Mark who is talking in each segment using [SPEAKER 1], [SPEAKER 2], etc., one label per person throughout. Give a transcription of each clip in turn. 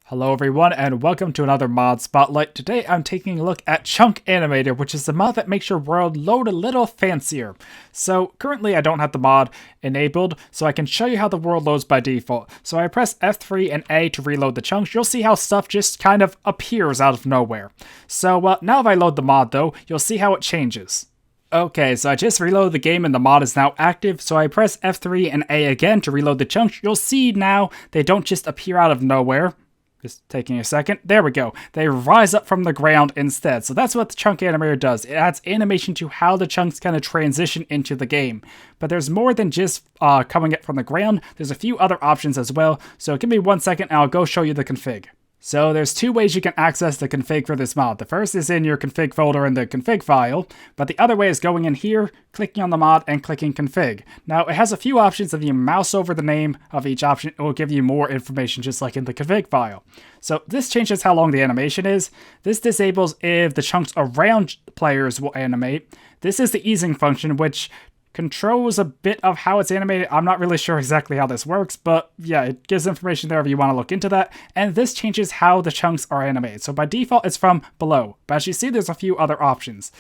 [SPEAKER 1] Hello everyone and welcome to another mod spotlight. Today I'm taking a look at Chunk Animator, which is the mod that makes your world load a little fancier. So currently I don't have the mod enabled, so I can show you how the world loads by default. So I press F3 and A to reload the chunks. You'll see how stuff just kind of appears out of nowhere. So now if I load the mod though, you'll see how it changes. Okay, so I just reloaded the game and the mod is now active, so I press F3 and A again to reload the chunks. You'll see now they don't just appear out of nowhere. Just taking a second. There we go. They rise up from the ground instead. So that's what the Chunk Animator does. It adds animation to how the chunks kind of transition into the game. But there's more than just coming up from the ground. There's a few other options as well. So give me 1 second and I'll go show you the config. So there's two ways you can access the config for this mod. The first is in your config folder in the config file, but the other way is going in here, clicking on the mod, and clicking config. Now it has a few options. If you mouse over the name of each option, it will give you more information just like in the config file. So this changes how long the animation is. This disables if the chunks around players will animate. This is the easing function, which controls a bit of how it's animated. I'm not really sure exactly how this works, but yeah, it gives information there if you want to look into that. And this changes how the chunks are animated. So by default, it's from below. But as you see, there's a few other options.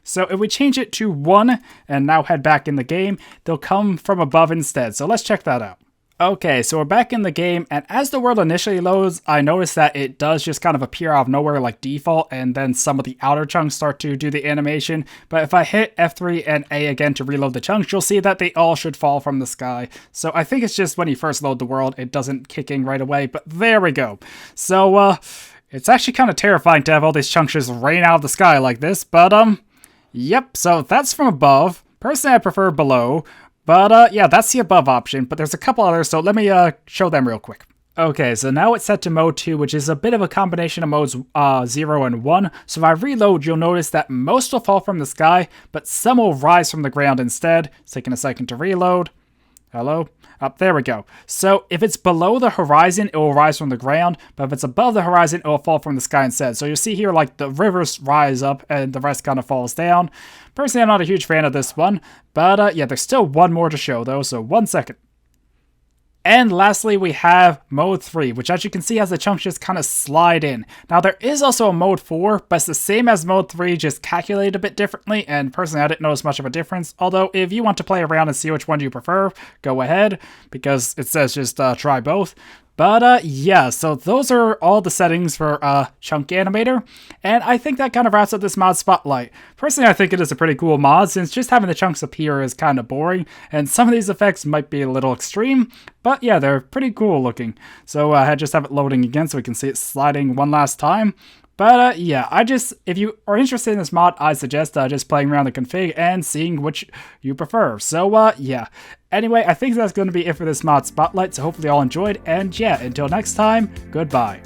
[SPEAKER 1] So if we change it to 1 and now head back in the game, they'll come from above instead. So let's check that out. Okay, so we're back in the game, and as the world initially loads, I noticed that it does just kind of appear out of nowhere like default, and then some of the outer chunks start to do the animation. But if I hit F3 and A again to reload the chunks, you'll see that they all should fall from the sky. So I think it's just when you first load the world, it doesn't kick in right away, but there we go. So, it's actually kind of terrifying to have all these chunks just rain out of the sky like this, but, yep, so that's from above. Personally, I prefer below. But yeah, that's the above option, but there's a couple others, so let me show them real quick. Okay, so now it's set to mode 2, which is a bit of a combination of modes 0 and 1. So if I reload, you'll notice that most will fall from the sky, but some will rise from the ground instead. It's taking a second to reload. Hello? Up there we go. So if it's below the horizon, it will rise from the ground, but if it's above the horizon, it will fall from the sky instead. So you'll see here like the rivers rise up and the rest kind of falls down. Personally, I'm not a huge fan of this one, but yeah, there's still one more to show though, so 1 second. And lastly, we have mode 3, which as you can see has the chunks just kind of slide in. Now there is also a mode 4, but it's the same as mode 3, just calculated a bit differently, and personally I didn't notice much of a difference. Although if you want to play around and see which one you prefer, go ahead, because it says just try both. But yeah, so those are all the settings for Chunk Animator, and I think that kind of wraps up this mod spotlight. Personally, I think it is a pretty cool mod, since just having the chunks appear is kind of boring, and some of these effects might be a little extreme, but yeah, they're pretty cool looking. So I just have it loading again so we can see it sliding one last time. But yeah, if you are interested in this mod, I suggest just playing around the config and seeing which you prefer. So yeah. Anyway, I think that's going to be it for this mod spotlight, so hopefully you all enjoyed, and yeah, until next time, goodbye.